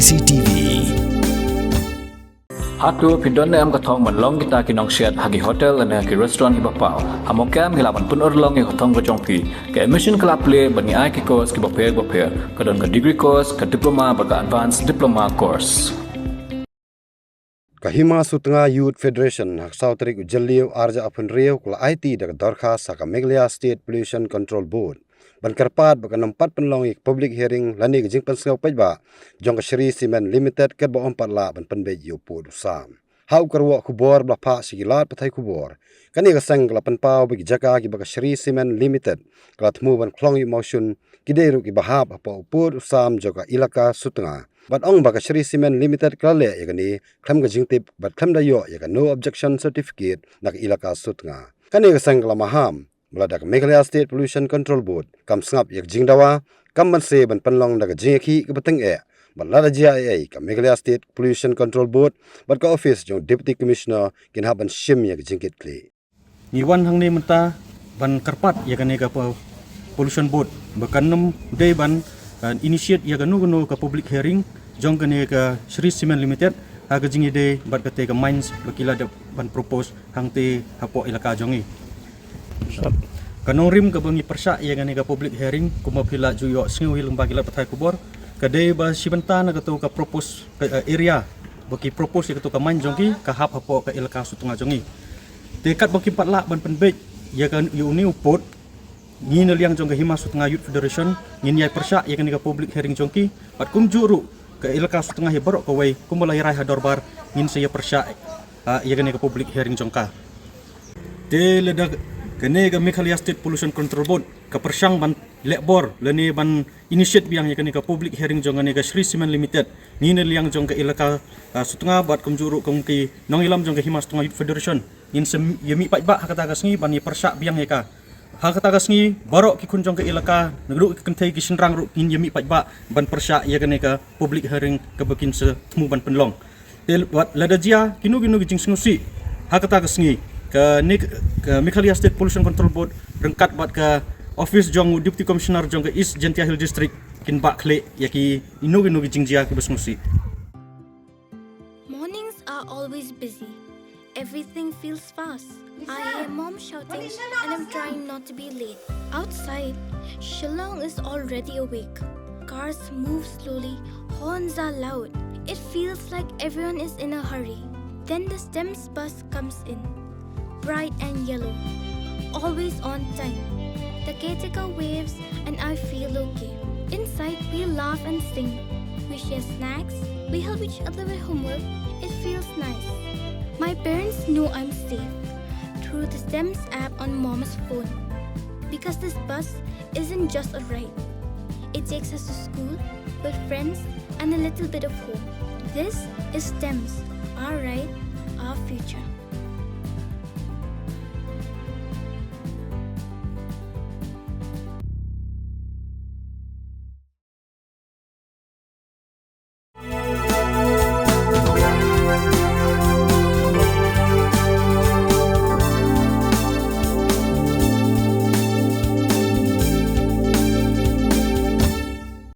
CCTV. Hatu pindon am kathong man long kita kinong shed hagi hotel and hagi restaurant ibapau. Hamokam hilaban pun long kathong ko jongpi. Ke admission club play bani ai ki course ki baper kadon ka degree course ka diploma baka advanced diploma course. Kahima Sutanga Youth Federation Sautrik Jalliu Arja Apun Rio kula IT dak Dorka saka Meghalaya State Pollution Control Board. Ban karpat baka nampat penlong ik public hearing lani ke jingpan sengau pajba jong Shri Cement Limited ket ba ompat la ban penbej yu pod usam. Hau karwa kubor bla pa sigilat patai kubor. Kani ka sang la panpau bagi jaka ki baka Shri Cement Limited kala temu ban klong yu motion kideru ki bahap apa pod usam joka ilaka Sutanga. But ong baka Shri Cement Limited klale yakani klam ga jingtip but klam da yo yaka no objection certificate nak ilaka Sutanga. Kani ka sang la maham Meladak Meghalaya State Pollution Control Board kam sngap yak jingdawa kam manse ban panlong daga jingki ke beteng balada GIA kam Meghalaya State Pollution Control Board bat ka office jong Deputy Commissioner kin haban shim yak jingkit kli ni wan hang ni menta ban karpat ya kan ka Pollution Board bakan nam day ban initiate ya ganu ka public hearing jong kan ka Shri Cement Limited aga jingi day bat ka te ka mines bakila ban propose hang te hapo ilaka jongi kanong rim ka bangi persa yang ani ka public hearing kumapila juyo singi lembagi la patai kubor kadai ba sibenta na kato ka propose area baki propose ka to ka man jongki ka hap hapo ka ilka Sutanga jongi dekat baki patla ban penbej ya kan yu ni upot ngin liang jong ka Hima Sutanga Youth Federation ngin yai persa yang ani ka public hearing jongki pat kum juru ka ilka Sutanga he barok ka wai kumulai rai hadorbar ngin saya persa ya kan ka public hearing jongka de ledak kene ga Meghalaya State Pollution Control Board ka persang ban lekbor leni ban initiate biang yakani ka public hearing jong ani ka Shri Cement Limited ni ne liang jong ka ilaka Sutanga bat kumjuru kumki nong ilam jong ka Hima Sutanga Youth Federation in sem yemi pajba hakata ka sngi ban ni persak biang yaka hakata ka sngi barok ki kun jong ka ilaka negru ki kentai ki sinrang ru in yemi pajba ban persak yakani ka public hearing ka bakin se temu ban penlong tel wat ladajia kinu jing sngusi hakata ka sngi ke Meghalaya State Pollution Control Board rengkat bat ke office jong Deputy Commissioner jong ke East Gentia Hill District kin bak kle yaki inu jingjia ke besmusi. Mornings are always busy. Everything feels fast. I hear mom shouting and I'm trying not to be late. Outside, Shillong is already awake. Cars move slowly, horns are loud. It feels like everyone is in a hurry. Then the STEMS bus comes in. Bright and yellow, always on time. The caretaker waves and I feel okay. Inside we laugh and sing. We share snacks, we help each other with homework. It feels nice. My parents know I'm safe through the STEMS app on Mom's phone. Because this bus isn't just a ride. It takes us to school with friends and a little bit of home. This is STEMS, our ride, our future.